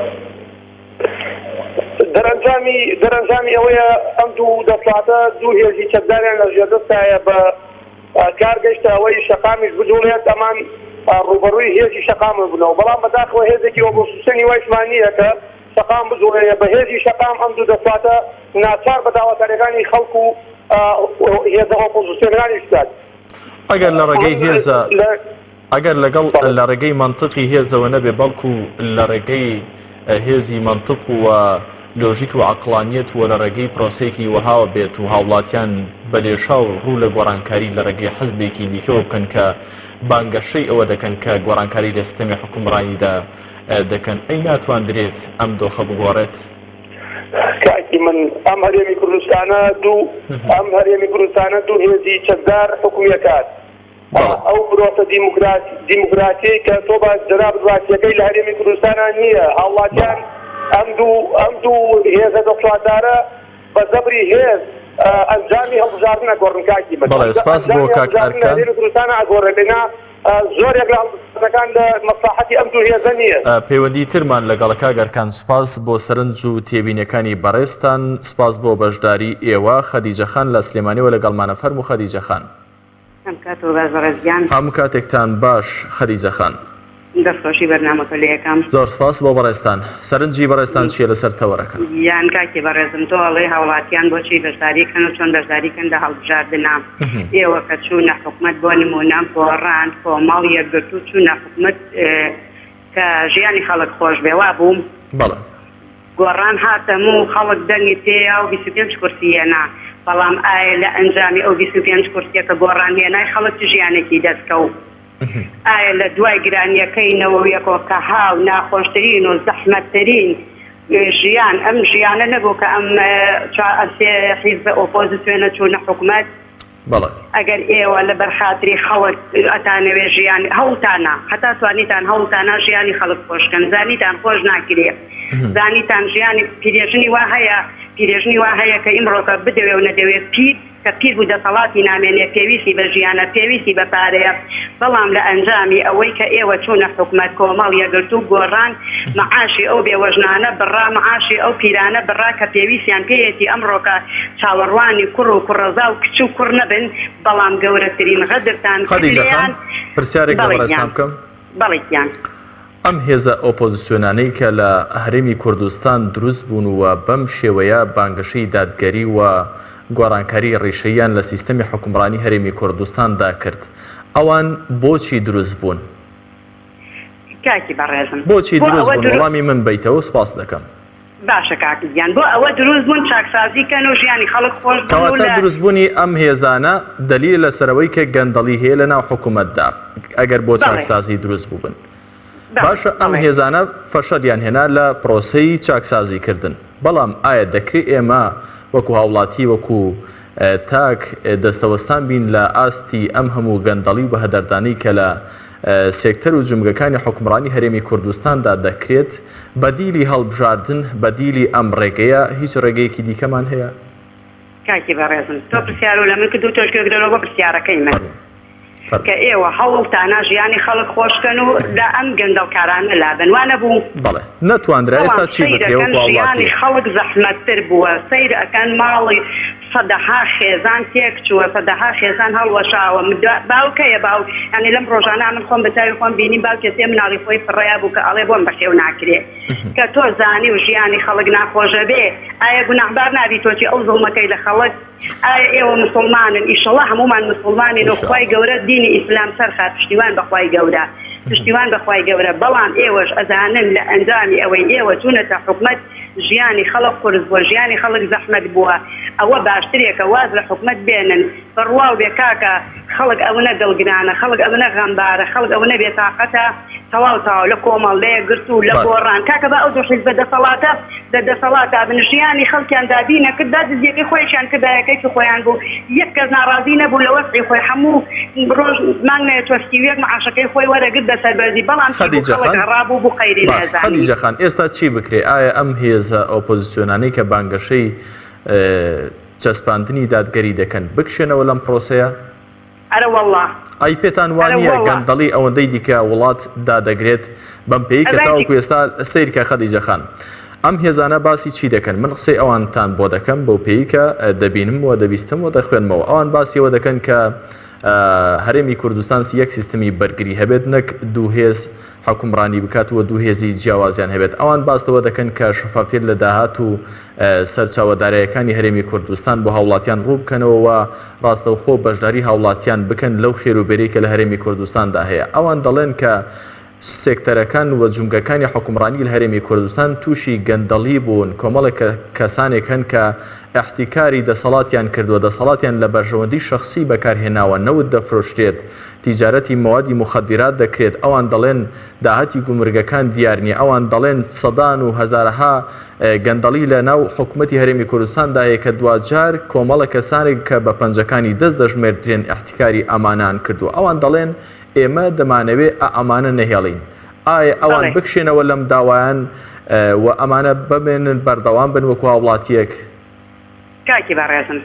E: دەرەنجامی ئەوەیە ئەم دوو دەسڵاتە دوو هێزی چەکداریان لە ژێردەستایە بە کارگەشتە ئەوەی شەقامیش بجوڵێت ئەمان ڕوبەڕووی هێزی شەقام بنەوە بەڵام بەداخەوە هێزێکی ئۆپۆزیسیۆنی وایشمان نییە کە شەقام بجوڵێت بە هێزی شەقام ئەم دوو دەسڵاتە ناچار بە داواکاریەکانی خەڵک و هێزە ئۆپۆزیسیۆنەکانی بکات.
A: ئەگەر لە ڕێگەی هێزە ئەگەر لەگەڵ لە ڕێگەی منطقی هێزەوە نەبێ بەڵکو لە ڕێگەی هێزی منطق و لۆژیک و عەقڵانیەت وە لە ڕێگەی پرۆسەیەکی وەهاوە بێت و هاوڵاتیان بەلێشا و ڕوو لە گۆڕانکاری لە ڕێگەی حەزبێکی دیکەوە بکەن کە بانگەشەی ئەوە دەکەن کە گۆڕانکاری لە سیستەمی حکومڕانیدا دەکەن ئەی ناتوانرێت ئەم دۆخە بگۆڕێت؟
E: کاکی من ئەم هەرێمی کوردستانە دوو هێزی چەکدار حکومیەکات ئەو برۆسە دیموکراسی کە تۆ بە جەناب ڕاستیەکەی لە هەرێمی کوردستانە نییە. هاوڵاتیان ئەم دوو هێزە دەسڵاتدارە بە زەبری هێز ئەنجامی هەڵبژاردنە گۆڕن کاکی من.
A: بەڵێ سپاس بۆ کاک ئەرکان.
E: کوردستانە ئەگۆڕێنە زۆرێک لە هەڵبژاردنەکان لە مەساحەتی ئەم دوو هێزە نییە.
A: پەیوەندی ترمان لەگەڵ کاک ئەرکان. سپاس بۆ سەرنج و تێبینیەکانی بەڕێستان. سپاس بۆ بەشداری ئێوە. خەدیجەخان لە سلێمانیەوە لەگەڵمانە فەرموو خەدیجەخان. هەموو کاتێکتان باش خەدیجەخان.
F: دەستخۆشی بەرنامەکە لە یەکەم.
A: زۆر سپاس بۆ بەڕێستان. سەرنجی بەڕێستان چیە لەسەر تەوەرەکە؟
F: یان کاکی بەڕێزم تۆ ئەڵێ هاوڵاتیان بۆچی بەشداریکەن و چۆن بەشداریکەن لە هەڵبژاردنە. ئێوە کە چوونە حکومەت بۆ نمونە گۆڕان کۆمەڵ یەکگرتو چوونە حکومەت کە ژیانی خەڵک خۆش بێ وا بووم.
A: بەڵێ
F: گۆڕان هاتەموو خەڵک دەنگی تێیا و 25 کورسی هێنا. بەڵام ئایا لە ئەنجامی ئەو 25 کورسیە کە گۆڕان هێنای خەڵک ژیانێکی دەستکەوت. ئایا لە دوای گرانیەکەینەوە یەکۆ کە هاو ناخۆشترین و زەحمەتترین ژیان ئەم ژیانە نەبوو کە ئەم حیزب ئۆپۆزیسیۆنە چوونە حکومەت. ئەگەر ئێوە لە بەرخاتری خەڵک ئەتانەوێ ژیان هەوڵتانە هەتا توانیتان هەوڵتانە ژیانی خەڵک خۆشکەن زانیتان خۆش ناکرێت زانیتان ژیانی پیرێژنی وا هەیە کە ئیمڕۆکە بدەوێ و نەدەوێت پیر کە پیر بوو دەسەڵاتی نامێنێ پێویستی بە ژیانە پێویستی بە پارەیە. بەڵام لە ئەنجامی ئەوەی کە ئێوە چوونە حکومەت کۆمەڵ یەکگرتو گۆڕان مەعاشی ئەو بێوەژنانە بڕا مەعاشی ئەو پیرانە بڕا کە پێویستیان پێیەتی ئەمڕۆکە چاوەڕوانی کوڕ و کوڕەزا و کچ و کوڕ نەبن. بەڵام گەورەترین غەدرتان
A: خەدیجەخان پرسیارێک بەڕێستان بکەم.
F: بەڵێکیان
A: ئەم هێزە ئۆپۆزیسیۆنانەی کە لە هەرێمی کوردستان دروست بوون و بەم شێوەیە بانگەشەی دادگەری و گۆڕانکاری ڕێشەیان لە سیستەمی حکومڕانی هەرێمی کوردستاندا کرد، ئەوان بۆچی دروست بوون؟
F: کاکی بەڕێزم
A: بۆچی دروست بوون؟ وەڵامی من بیتەوە سپاس دەکەم.
F: باشە کاکیان بۆ ئەوە دروست بوون چاکسازیکەن و ژیانی خەڵک خۆش بوون.
A: کەواتە دروستبوونی ئەم هێزانە دلیل لەسەرەوەی کە گەندەڵی هەیە لە ناو حکومەتدا ئەگەر بۆ چاکسازی دروست بووبن. باشە ئەم هێزانە فەشەلیان هێنا لە پرۆسەی چاکسازیکردن. بەڵام ئایا دەکرێت ئێمە وەکو هاوڵاتی وەکو تاک دەستەوەستان بین لە ئاستی ئەم هەموو گەندەڵی و بەهەدەردانی کە لە سێکتەر و جمگەکانی حکومڕانی هەرێمی کوردستاندا دەکرێت بەدیلی هەڵبژاردن بەدیلی ئەم ڕێگەیە هیچ ڕێگەیەکی دیکەمان هەیە؟
F: کاکی بەڕێزم تۆ پرسیار و لە من کردو تۆشکردنەوە بە پرسیارەکەی من کە ئێوە هەوڵتانە ژیانی خەڵک خۆشکەن و لە ئەم گەندەڵکارانە لابن وانە بوو.
A: بەڵێ نەتوانرا ئێستا چی بکرێ
F: ژیانی خەڵک زەحمەتتر بووە سەیر ئەکەن ماڵی سەدەها خێزان تێک چووە سەدەها خێزان هەڵوەشاوە باوکەیە باو ینی لەم ڕۆژانە من خۆم بەتاوی خۆم بینیم باوکێ سێ مناڵی خۆی فڕیا بوو کە ئەڵێ بۆم بەخێو ناکرێت کە تۆ زانی و ژیانی خەڵک ناخۆشە بێ ئایا گوناحبار نابی تۆچی ئەو زوڵمەکەی لە خەڵک؟ ئایا ئێوە مسلمانن ئیشەڵڵا هەمومان مسلمانین و خوای گەورە دینی ئیسلام سەرخات پشتیوان بەخوای گەورە پشتیوان بەخوای گەورە. بەڵام ئێوەش ئەزانن لە ئەنجامی ئەوەی ئێوە چوونەتە حکومەت ژیانی خەڵک قورس بووە ژیانی خەڵک زەحمەت بووە ئەوە باشترێکە واز لە حکومەت بێنن بڕواو بێ کاکە خەڵک ئەوەنە دڵگرانە خەڵک ئەوەنە غەمبارە خەڵک ئەوەنە بێتاقەتە تەواو تاو لە کۆمەڵەیە گرت و لە گۆڕان کاکە بە ئەو دوو حیزبە دەسەڵاتە بن ژیانی خەڵکیان دابینە کرد دادزیەکەی خۆیشیان کردایەکەی خۆیان بوو یەک کەس ناڕازی نەبوو لە وەسعی خۆی هەموو ڕۆژ مانگ نەیە توەستیوێک معاشەکەی خۆی وەرەگرت بەسەربەرزی بەڵام ڕابوو بوو خەیری نەزانی.
A: خەدیجە خان ئێستا چی بکرێ ئایا ئەم هێزە ئۆپۆزیسیۆنانەی کە بانگەشەی چەسپاندنی دادگەری دەکەن بکشێنەوە لەم پرۆسەیە؟
F: ئەرە وەڵڵا
A: ئەی پێتان وانە گەندەڵی ئەوەندەی دیکە وڵات دادەگرێت بەم پێی کە تاوەکو ئێستا سیرکە خەدیجە خان ئەم هێزانە باسی چی دەکەن؟ من قسەی ئەوانتان بۆ دەکەم بەو پێی کە دەبینم و دەبیستم و دەخوێنمەوە ئەوان باسیەوە دەکەن کە هەرێمی کوردستان یەک سیستمی بەرگری هەبێت نەک دوو هێز حکومڕانی بکات و دوو هێزی جیاوازیان هەبێت ئەوان باستەوە دەکەن کە شفافیت لە داهات و سەرچاوەدارایەکانی هەرێمی کوردستان بۆ هاوڵاتیان ڕوو بکەنەوە و ڕاستەوخۆ بەشداری هاوڵاتیان بکەن لەو خێروبەرەی کە لە هەرێمی کوردستاندا هەیە ئەوان دەڵێن کە سێکتەرەکان و جونگەکانی حکومڕانی لە هەرێمی کوردستان تووشی گەندەڵی بوون کۆمەڵێک کەسانێک هەن کە احتیکاری دەسەڵاتیان کردووە دەسەڵاتیان لە بەرژەوەندی شخصی بەکارهێناوە نەوت دەفرۆشتێت تیجارەتی مەوادی مخدرات دەکرێت ئەوان دەڵێن داهاتی گومرگەکان دیار نییە ئەوان دەڵێن سەدان و هەزارها گەندەڵی لە ناو حکوومەتی هەرێمی کوردستاندا هەیە کە دوجار کۆمەڵە کەسانێک کە بە پەنجەکانی دەست دەژمێردرێن احتیکاری ئەمانان کردووە ئەوان دەڵێن ئێمە دەمانەوێت ئەمانە نەهێڵین ئایا ئەوان بکشێنەوە لەم داوایان و ئەمانە ببێنن بەردەوام بن وەکو هاوڵاتیەک؟
F: کاکی بەڕێزم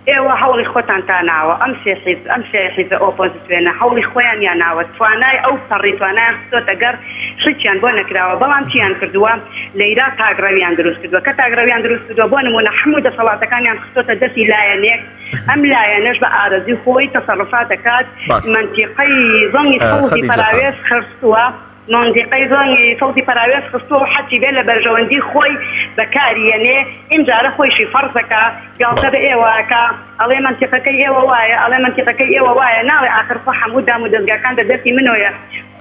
F: ئێوە هەوڵی خۆتان تا ناوە ئەم سێ حیزب ئۆپۆزیسیۆنە هەوڵی خۆیان یان ناوە توانای ئەو پەڕی توانایان خستۆتە گەر شتیان بۆ نەکراوە بەڵام چیان کردووە لە عێراق تاگڕەویان دروست کردووە کە تاگڕەویان دروست کردووە بۆ نمونە هەموو دەسەڵاتەکانیان خستۆتە دەستی لایەنێک ئەم لایەنەش بە ئارەزی خۆی تەسەڕفات دەکات منتیقەی زەنگی سەوزی پەراوێز خستووە منطقەی زۆنی سەوزی پەراوێز خستووە حەچی بێ لە بەرژەوەندی خۆی بەکارێنێ ئینجارە خۆیشی فەرزەکە گاڵتە بە ئێوەکە ئەڵێ منتیقەکەی ئێوە وایە ئەڵێ منتیقەکەی ئێوە وایە ناوێ ئاخر خۆ هەموو دام و دەستگاکان دەدەستی منۆیە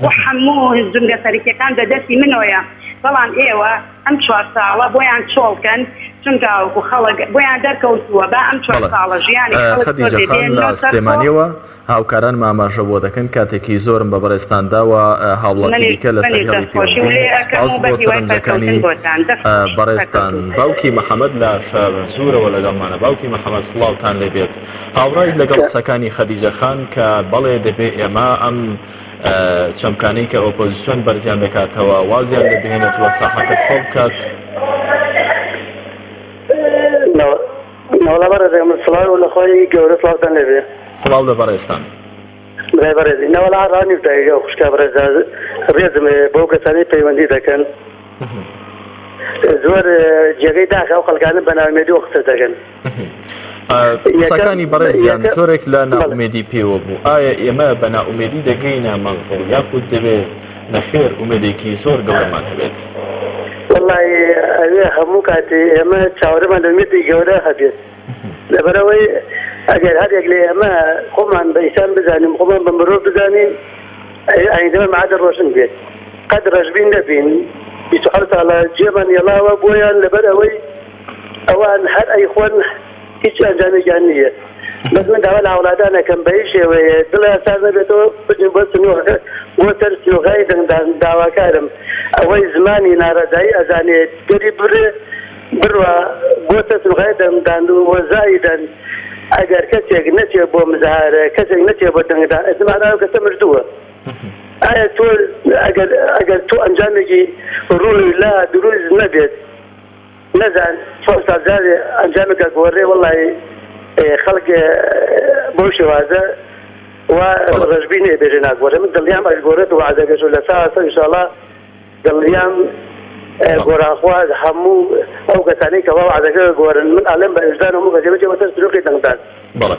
F: خۆ هەموو جونگە سەرکیەکان دەدەستی منۆیە بەڵام ئێوە ئەم 4 ساڵە بۆیان چۆڵکەن چونکە وەکو خەڵک بۆیان دەرکەوتووە بە ئەم 4 ساڵە ژیانی
A: خەدیجە خان لە سلێمانیەوە هاوکاران ماماژە بۆ دەکەن کاتێکی زۆرم بە بەڕێستانداوە هاوڵاتی دیکە لە سەرهێڵی پێوەندی بۆ سەرنجەکانی بەڕێستان باوکی محەممەد لە شار زورەوە لەگەڵمانە باوکی محەممەد سڵاوتان لێبێت هاوڕای لەگەڵ قسەکانی خەدیجە خان کە بەڵێ دەبێ ئێمە ئەم چەمکانەی کە ئۆپۆزیسیۆن بەرزیان دەکاتەوە وازیان دەبێنێتەوە ساحەکە چۆڵ بکات
C: ناوڵە بەڕێزم سڵاو لە خۆی گەورە سڵاوتان لێبێ
A: سڵاو لە بەڕێستان
C: بەڕێزی ناوەڵا ڕانیفتایگە خوشکا بەڕێز ڕێزم بۆ کەسانی پەیوەندی دەکەن زۆر جێگەی داخە ئەو خەڵکانە بە ناومێدی و قسە دەکەن
A: قسەکانی بەڕێزیان زۆرێک لە ناومێدی پێوە بوو ئایا ئێمە بە ناومێدی دەگەینە مەنزڵ یاخود دەبێ نەخێر ئومێدێکی زۆر گەورەمان هەبێت
C: والله ئەوێ هەموو کاتی ئێمە چاوەڕێمان دەمێتی گەورە هەبێت لەبەرەوەی ئەگەر هەرێک لە ئێمە خۆمان بە ئیسان بزانیم خۆمان بە مرۆڤ بزانین ئەیدەمە معادە ڕۆشن بێت قەت ڕەشبین نەبین 27 ساڵە جێمان هێڵاوە بۆیان لەبەر ئەوەی ئەوان هەر ئەیخۆن هیچ ئەنجامێکیان نییە بەس من داوا لە هەوڵاتانەکەم بە هیچ شێوەیە دڵیان ساز نەبێتەوە بچین بۆ سنووەکە بۆ تەرسیۆغای دەنگدان داواکارم ئەوەی زمانی ناڕەزایی ئەزانێت گەری بڕێ بڕوە بۆ تەسوغای دەنگدان و وەزایدەن ئەگەر کەسێک نەچێ بۆ مزارە کەسێک نەچێ بۆ دەنگدان ئەزماناو کەسە مردووە ئایا تۆ ئەگەر تۆ ئەنجامێکی ڕووی لا دروست نەبێت نەزان سازارێ ئەنجامێکە گۆڕێ وەڵی خەڵک بۆ شێوازە و ڕژبی نێ بێژێ ناگۆڕێ من دڵیام ئەگۆڕێت و عادەگەش لە ساسە ئینشاءڵڵا دڵیام گۆڕانخواز هەموو ئەو کەسانەی کە وا عادەگە گۆڕن من ئەڵێم بە ئێژدان هەموو کەسێ بەتە سلوکی دەنگدان
A: بەڵێ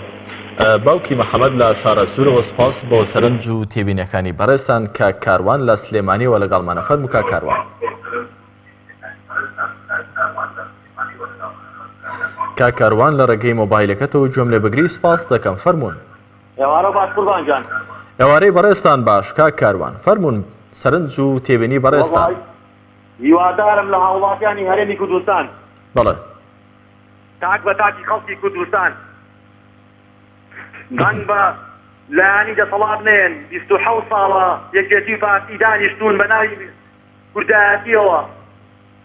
A: باوکی محەممەد لە شارە سوورەوە سپاس بۆ سەرنج و تێبینەکانی بەڕێستان کە کاروان لە سلێمانیەوە لەگەڵمانە فەرموو کا کاروان کا کاروان لە ڕێگەی مۆبایلەکەتەوە گوێم لێ بگری سپاس دەکەم فەرموون
G: ئێوارە باش قوربان جان
A: ئێوارەی بەڕێستان باش کا کاروان فەرموون سەرنج و تێبینی بەڕێستان
G: هیوادارم لە هاوڵاتیانی هەرێمی کوردستان
A: بەڵێ
G: تاک بە تاکی خەڵکی کوردستان من بە لایانی دەسەڵات نێن 27 ساڵە یەکێتی پارتی دانیشتوون بە ناوی کوردایەتیەوە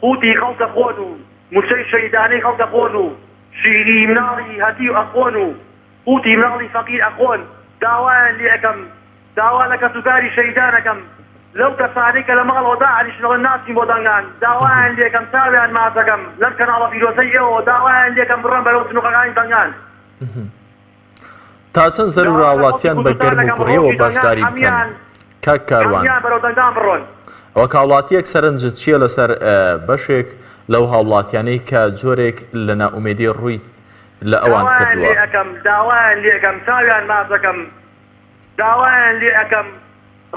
G: قوتی خەڵکە خۆن و موچەی شەیدانەی خەڵکە خۆن و شیری مناڵی هەتی و ئەخۆن و قوتی مناڵی فەقیر ئەخۆن داوایان لێ ئەەکەم داوا لە کەسوکاری شەیدانەکەم لەو کەسانەی کە لە ماڵەوە داعریشنەوە ناچین بۆ دەنگان داوایان لێکەم چاویان ماسەکەم لەم کەناڵە پیرۆزەی ئێوە داوایان لێکەم بڕۆن بەرەو سنووقەکانی دەنگان
A: تا چەند زەرور هاوڵاتیان بە گەرم و کوڕیەوە باشداری بکەن کاک کاروان
G: بەرەو دەنگان بڕۆن
A: ئەوە هاوڵاتیەک سەرنجت چییە لەسەر بەشێک لەو هاوڵاتیانەی کە جۆرێک لە ناومێدی ڕووی لە ئەوان کردووە
G: داوایان لێ ئەەکەم چاویان ماسەکەم داوایان لێ ئەەکەم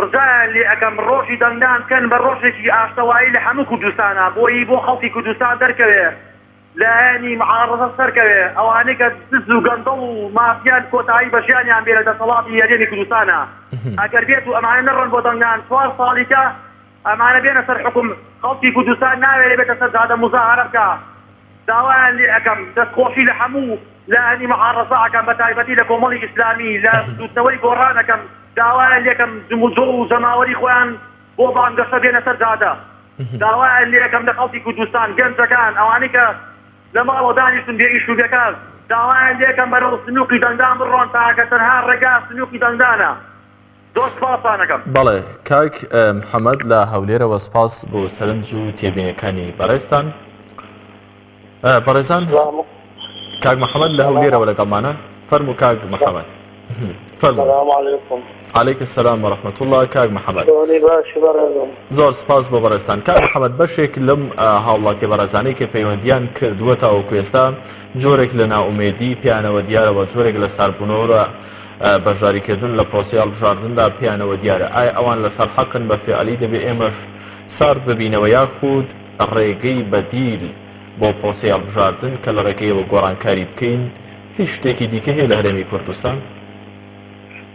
G: ڕزایان لێ ئەەکەم ڕۆژی دەنگدان بکەن بە ڕۆژێکی ئاشتەوایی لە هەموو کوردستانە بۆی بۆ خەڵکی کوردستان دەرکەوێ لایەنی معارضە سەرکەوێ ئەوانەی کە دز و گەندەڵ و مافیان کۆتایی بەژیانیان بێ لە دەسەڵاتی هەرێمی کوردستانە ئەگەر بێت و ئەمانە نەڕۆن بۆ دەنگدان 4 ساڵیکە ئەمانە بێنە سەر حکوم خەڵکی کوردستان ناوێت بێتە سەر جادە مزاهرە بکە داوایان لێ ئەەکەم دەستخۆشی لە هەموو لایەنی معارضە ئەەکەم بە تایبەتی لە کۆمەڵی ئیسلامی لە دووتنەوەی گۆڕانەکەم داوایان لێکم جموجۆ و زەماوەری خۆیان بۆ بانگەشە بێنە سەر جادە داوایان لێ ئەەکەم لە خەڵکی کوردستان گەنجەکان ئەوانەی کە لە ماڵەوە دانیشتن بێ ئیش و بێکار داوایان لێ ئەەکەم بەرەو سنووقی دەنگدان بڕۆن تاکە تەنها ڕێگا سنووقی دەنگدانە زۆر سپاسانەکەم.
A: بەڵێ کاک محەممەد لە هەولێرەوە سپاس بۆ سەرنج و تێبینەکانی بەڕێستان بەڕێزان کاک محەممەد لە هەولێرەوە لەگەڵمانە فەرموو کاک محەممەد عليك السلام ورحمة الله كاك محمد زۆر سپاس بۆ بەڕێستان کاک محەممەد بەشێک لەم هاوڵاتی بەڕێزانەی کە پەیوەندیان کردووەتە ئەو کوێستا جۆرێک لە ناومێدی پیانەوە دیارەوە جۆرێک لە ساربوونەوە بەشداریکردن لە پرۆسی هەڵبژاردندا پیانەوە دیارە ئایا ئەوان لەسەر حەقن بە فعلی دەبێ ئێمەش سارد ببینەوە یاخود ڕێگەی بەدیل بۆ پرۆسی هەڵبژاردن کە لە ڕێگەیەوە گۆڕانکاری بکەین هیچ شتێکی دیکە هەیە لە هەرێمی کوردستان؟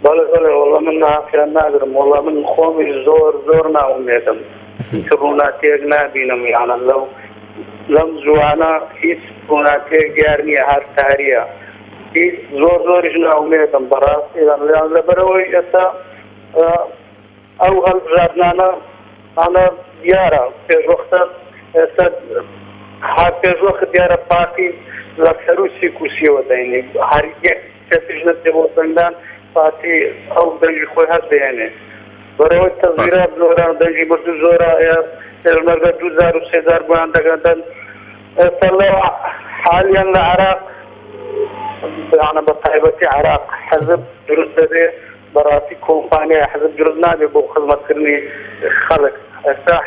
C: بەڵێ وەڵام من ناخیان ناگرم وەڵام من خۆمی زۆر ناومێدم هیچ ڕووناتێک نابینم یانە لەم جوانە هیچ ڕووناتێک دیار نییە هەر تاریە هیچ زۆریش ناومێدم بەڕاستی لەبەرەوەی ئێستا ئەو هەڵبژاردنانە ئەمە دیارە پێشوەختە ئێستا هەر پێشوەخت دیارە پارتی لە سەروسی کورسیەوە دەینێ هەر کەسیش نەچێ بۆ سەنگدان پارتی ئەو دەنگی خۆی هەست دێنێ بەرەوەی تەزویرات زۆرە دەنگی بردو زۆرە پێشمەرگە 2000 و 3000 بۆیان دەگەندن ئێستا لەو حالیان لە عێراق یانە بە تایبەتی عێراق حەزب دروست دەبێ بەڕاستی کۆمپانیا حەزب دروست نابێ بۆ خزمەتکردنی خەڵک ئێستا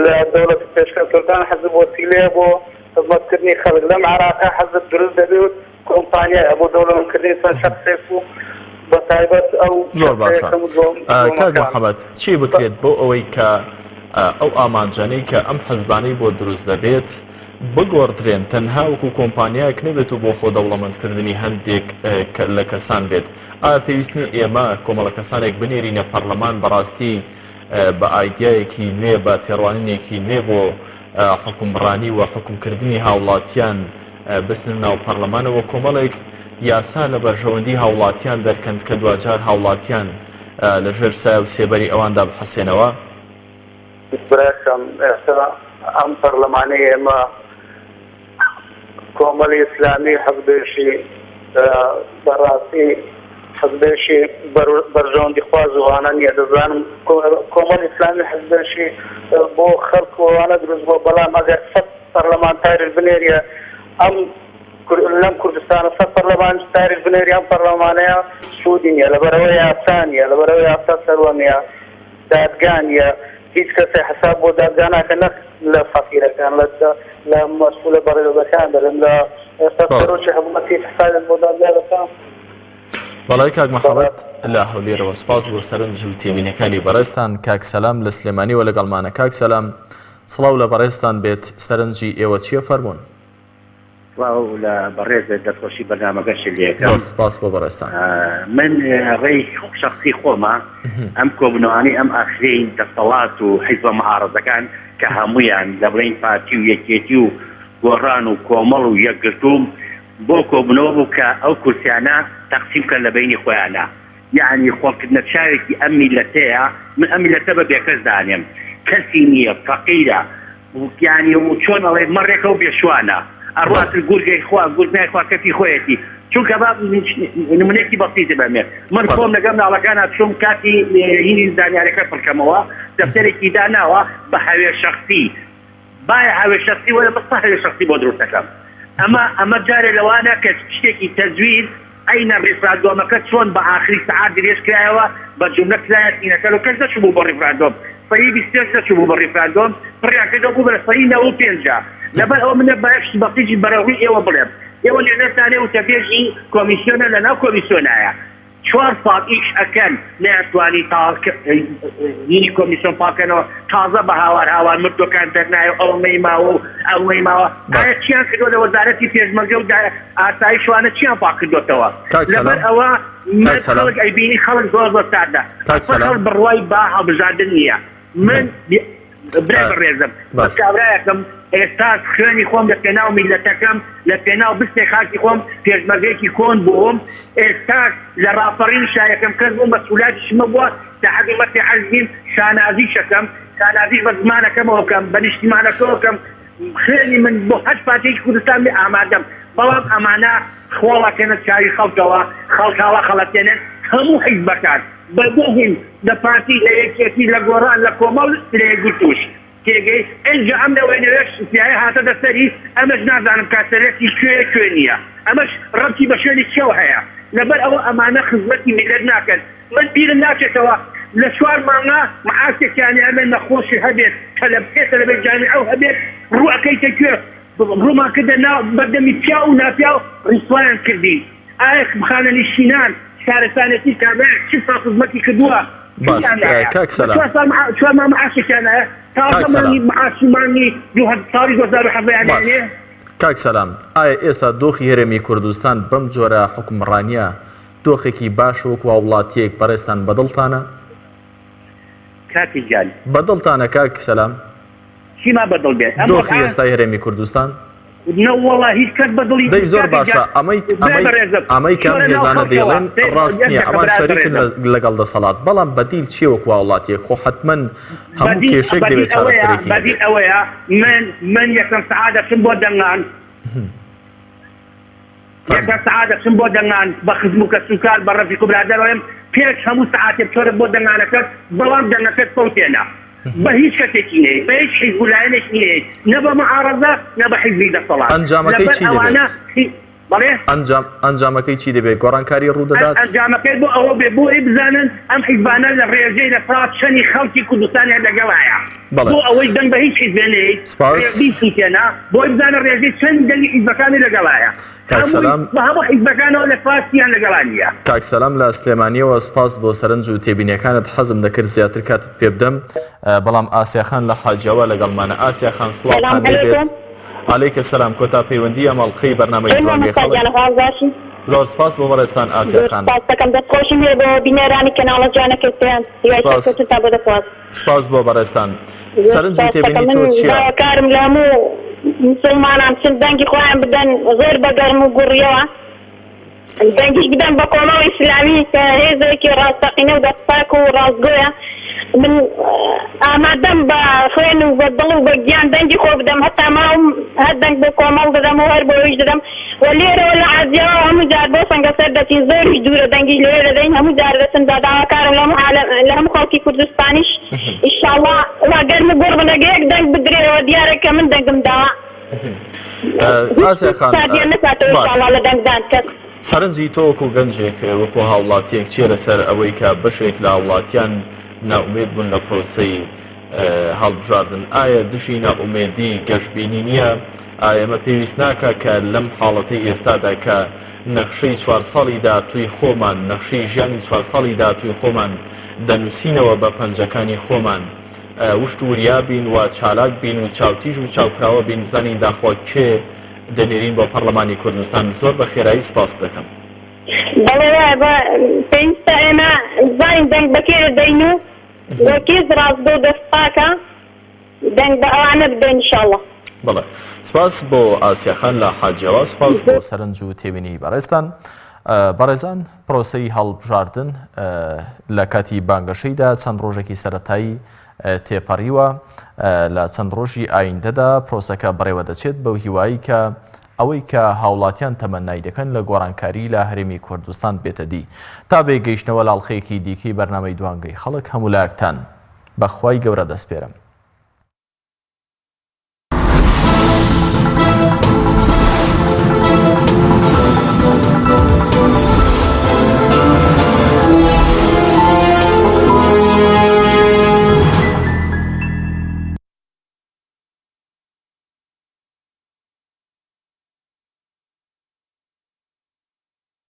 C: لە دەوڵەتی پێشکەوتەکان حەزب وەسیلەیە بۆ خزمەتکردنی خەڵک لەم عێراقا حەزب دروست دەبێ و کۆمپانیا بۆ دەوڵەمەندکردنی چەند شەخصێک و بە تایبەت ئەو
A: زۆر باشە کاک محەممەد چی بکرێت بۆ ئەوەی کە ئەو ئامانجانەی کە ئەم حەزبانەی بۆ دروست دەبێت بگۆڕدرێن تەنها وەکو کۆمپانیایەک نەبێت و بۆ خۆ دەوڵەمەندکردنی هەندێک لە کەسان بێت ئایا پێویستنی ئێمە کۆمەڵە کەسانێک بنێرینە پەرلەمان بەڕاستی بە ئایدیایەکی نوێ بە تێڕوانینێکی نوێ بۆ حکومڕانی و حکومکردنی هاوڵاتیان بچنە ناو پەرلەمانەوە کۆمەڵێک یاسا لە بەرژەوەندی هاوڵاتیان دەرکەن کە دوجار هاوڵاتیان لەژێر سایە و سێبەری ئەواندا بحەسێنەوە؟
C: براشم ئێستا ئەم پەرلەمانەی ئێمە کۆمەڵی ئیسلامی حەزبێشی بەڕاستی حەزبێشی بەرژەوەندی خوازوانە نییە دەزانم کۆمەڵی ئیسلامی حەزبێشی بۆ خەڵکوانە دروست بۆ بەڵام ئەگەر 100 پەرلەمانتاریش بنێریە ئەم لەم کوردستانە 100 پەرلەمان تاریش بنێری ئەم پەرلەمانەیە سوودی نییە لەبەرەوەی یاسانیە لەبەرەوەی یاسا سەروەنیە دادگانیە هیچ کەسێ حساب بۆ دادگا ناکە نەک لە فەقیرەکان لە مەسئولە بەڕێوەبەکان دەرن لە ئێستا سەرۆکی حکوومەتی حسابێت بۆ دادگا دەکەن.
A: بەڵای کاک محەممەد لە هەولێرەوە سپاس بۆ سەرنج و تێبینەکانی بەڕێستان کاک سەلام لە سلێمانیەوە لەگەڵمانە کاک سەلام سڵاو لە بەڕێستان بێت سەرنجی ئێوە چییە فەرموون؟
D: سڵاو لە بەڕێزە دەستخۆشی بەرنامەگەشت لێکم.
A: زۆر سپاس بۆ بەڕێستان.
D: من ڕێی شخصی خۆمە ئەم کۆبنەوانی ئەم ئاخرین دەسەڵات و حیزبە مەعارەزەکان کە هەمویان لە بڵین پارتی و یەکێتی و گۆڕان و کۆمەڵ و یەکگرتووم بۆ کۆبنەوە بوو کە ئەو کورسیانە تەقسیمکە لە بینی خۆیانە. یعنی خۆڵکردنە چاوێکی ئەم میلەتەیە، من ئەم میلەتە بە بێکەس دانێم، کەسی نییە، فەقیرە، یعنی و چۆن ئەڵێ مەڕێکە و بێشوانە، ئەڕاتر گورگەی خوا گورگای خوا کەفی خۆیەتی. چونکە با نمونەیەکی بەسیطی بەمێ من خۆم لەگەڵ ناڵەکانە چۆم کاتی هینی زانیارەکە پڕکەمەوە دەفتەرێکی داناوە بە هەوێ شەخسی، باە هەوێ شەخسی وەرە بەستا هەوێ شەخسی بۆ دروستەکەم. ئەمە جارێ لەوانە کە شتێکی تەزویر ئەینە ڕێفراندۆمەکە چۆن بە ئاخری سەعات درێژ کرایەوە بە جوملە کرایەتینەکە و کەس نەچوو بوو بە ڕێفراندۆم، سەیی 25 نەچوو بوو بە ڕێفراندۆم، پڕیانکردەوە بوو بە سەیی 95. لەبەر ئەوە منە بەش بەقیجی بەرەوڕی ئێوە بڵێم ئێوە لێنەتانێ و تەبێژی کۆمیسیۆنە لەناو کۆمیسیۆنایە 4 ساڵ ئیش ئەکەن نەیەتوانی هینی کۆمیسیۆن پاکەنەوە تازە بە هاوار مردوەکان دەرنایە ئەومەی ماوە و ئەوەی ماوە ئایا چیان کردووە لە وەزارەتی پێشمەرگە و ئاسایشوانە چیان پاک کردوتەوە. لەبەر ئەوە خەڵک ئەیبینی خەڵک زۆر سادە خەڵک بڕوای با هەڵبژاردن نییە. من برای بەڕێزم بەس کابرایەکەم ئێستا خوێنی خۆم لە پێناو میلەتەکەم لە پێناو بستێ خاکی خۆم پێشمەرگەیەکی کۆن بووم. ئێستا لە ڕاپەڕین شایەکەم کەس بووم مەسئولاتی بووە تا حەدی مەسی حەزبیم شانازی شەکەم، شانازی بە زمانەکەمەوە بکەم، بە نیشتیمانەکەەوە بکەم. خوێنی من بۆ هەر پارتێکی کوردستان بێ ئامادەم، بەڵام ئەمانە خۆڵەکەنە چاوی خەڵکەوە خەڵکاوە خەڵەتێنن هەموو حیزبەکان بەبووهین لە پارتی لە یەکێتی لە گۆڕان لە کۆمەڵ لە یەکگرتووش تێگەی ئەنجا ئەم لەوێنەوەش سیایە هاتە دەسەری ئەمەش نازانم کاسەرەتی کوێ نییە، ئەمەش ڕەتی بە شوێنی کێو هەیە. لەبەر ئەوە ئەمانە خزمەتی میلەت ناکەن. من بیرم ناچێتەوە لە 4 مانگا معاسێکیان ئەمە نەخۆشی هەبێت کە لە بێتە لەبێت جامیعە و هەبێت ڕوو ئەەکەیتە کوێ ڕوومان کردە ناو بەردەمی پیا و ناپیا و ڕیسوانیان کردی. ئایا بخانە نیشتینان شارستانێتی کابرا چ ساڵ خزمەتی کردووە؟
A: کاک سەلام
E: 4 مانگ معاشێکیان هەیە تازەمانی معاشمانی 2017
A: کاک سەلام ئایا ئێستا دۆخی هەرێمی کوردستان بەم جۆرە حکومڕانیە دۆخێکی باش وەکو وڵاتیەک بەڕێستان بەدڵتانە؟
D: کاکی جان
A: بەدڵتانە کاک سەلام
D: چیما بەدڵ بێت
A: دۆخی ئێستای هەرێمی کوردستان؟
E: نەوەڵا هیچ کەس بەدڵی
A: دەی زۆر باشە ئەمەی کەم هێزانە دەیڵێن ڕاست نییە ئەمان شەریکن لەگەڵ دەسەڵات بەڵام بەدیل چیە وەکو وڵاتیەک خۆ حتمەن هەموو کێشێک دەبێت چارەسەرێکی
E: بەدیل ئەوەیە من یەکەم سەعادەتم بۆ دەنگان یەکەم سەعادەتم بۆ دەنگان بە خزم و کەسوکار بە ڕەفیق و برادەرەوەم پێش هەموو سەعاتێک تۆرە بۆ دەنگانەکەت بەڵام دەنگەکەت فەوتێنە بە هیچ کەسێکی نەیە بە هیچ حیزبولایەنێک نییە نە بە مەعارەزە نە بە حیزبی دەسەڵات
A: ئەنجامەکەی چی دەبێت؟ ئەنجامەکەی چی دەبێت؟ گۆڕانکاری ڕوودەدات؟
E: ئەنجامەکەی بۆ ئەوە بێ بۆ بزانن ئەم حیزبانە لە ڕێژەی لە پاچەنی خەڵکی کوردستانیان لەگەڵایە بۆ ئەوەی دەنگ بە هیچ حیزبێنەیە بیسیتێنە بۆی بزانە ڕێژەی چەند دەنگی حیزبەکانی لەگەڵایە بە هەموو حیزبەکانەوە لە پاسیان لەگەڵانیە.
A: کاک سەلام لە سلێمانیەوە سپاس بۆ سەرنج و تێبینیەکانت حەزم دەکرد زیاتر کاتت پێ بدەم بەڵام ئاسیاخان لە حاجیەوە لەگەڵمانە. ئاسیاخان سڵاوتان لێبێت. عەلەیکە سەلام کۆتا پەیوەندی ئەمەڵقەی بەرنامەی دوانگەی خەڵک. زۆر سپاس بۆ بەڕێستان ئاسیاخان. سپاس بۆ بەڕێستان. سەرنج و تێبینی تۆ چییە؟
H: کارم لە هەموو مسلمانان چند دەنگی خۆیان بدەن زۆر بەگەرم و گوڕیەوە دەنگیش بدەن بە کۆمەڵی ئیسلامی کە هێزێکی ڕاستەقینە و دەستپاک و ڕاستگۆیە. من ئامادەم بە خوێن و بە دڵ و بە گیان دەنگی خۆ بدەم هەتا ماوم هەر دەنگ بۆ کۆمەڵ دەدەم و هەر بۆ ئەویش دەدەم و لێرەوە لە عازیەوە هەموو جار بۆ سەنگەسەر دەچین زۆریش دوورە دەنگی لێرە دەدەین هەموو جار دەچن داداواکارم لە هەموو خەڵکی کوردستانیش ئینشاڵڵا وا گەرم و گوڕ بنەگەیەک دەنگ بدرێەوە دیارە کە من دەنگم داوە لە دەنگدان کەس
A: سەرنجی تۆ وەکو گەنجێک وەکو هاوڵاتیەک چیە لەسەر ئەوەی کە بەشێک لە هاوڵاتیان ناومێد بوون لە پرۆسەی هەڵبژاردن؟ ئایا دژی ناومێدی گەشتبینی نییە؟ ئایا ئەمە پێویست ناکە کە لەم حاڵەتەی ئێستادا کە نەخشەی 4 ساڵی داهاتووی خۆمان نەخشەی ژیانی 4 ساڵی داهاتووی خۆمان دەنووسینەوە بە پەنجەکانی خۆمان وشت وریا بین و چالاک بین و چاوتیژ و چاوکراوە بین بزانین داخوا کێ دەنێرین بۆ پەرلەمانی کوردستان زۆر بە خێرایی سپاس دەکەم.
H: بەڵێ بە پێویستە ئێمە زانین دەنگ بەکێرە دەین و وەکێز ڕاستگۆ دەستپاکە دەنگ بە ئەوانە بدەین ئینشاڵڵا.
A: بەڵێ سپاس بۆ ئاسیاخان لە حاجەوە، سپاس بۆ سەرنج و تێبینی بەڕێستان. بەڕێزان پرۆسەی هەڵبژاردن لە کاتی بانگەشەیدا چەند ڕۆژێکی سەرەتایی تێپەڕیوە، لە چەند ڕۆژی ئایندەدا پرۆسەکە بڕێوە دەچێت بەو هیوایی کە ئەوەی کە هاوڵاتیان تەمەنای دەکەن لە گۆڕانکاری لە هەرێمی کوردستان بێتە دی. تا بێگەیشتنەوە لاڵخەیەکی دیکەی بەرنامەی دوانگەی خەڵک هەموو لایەکتان بەخوای گەورە دەسپێرم.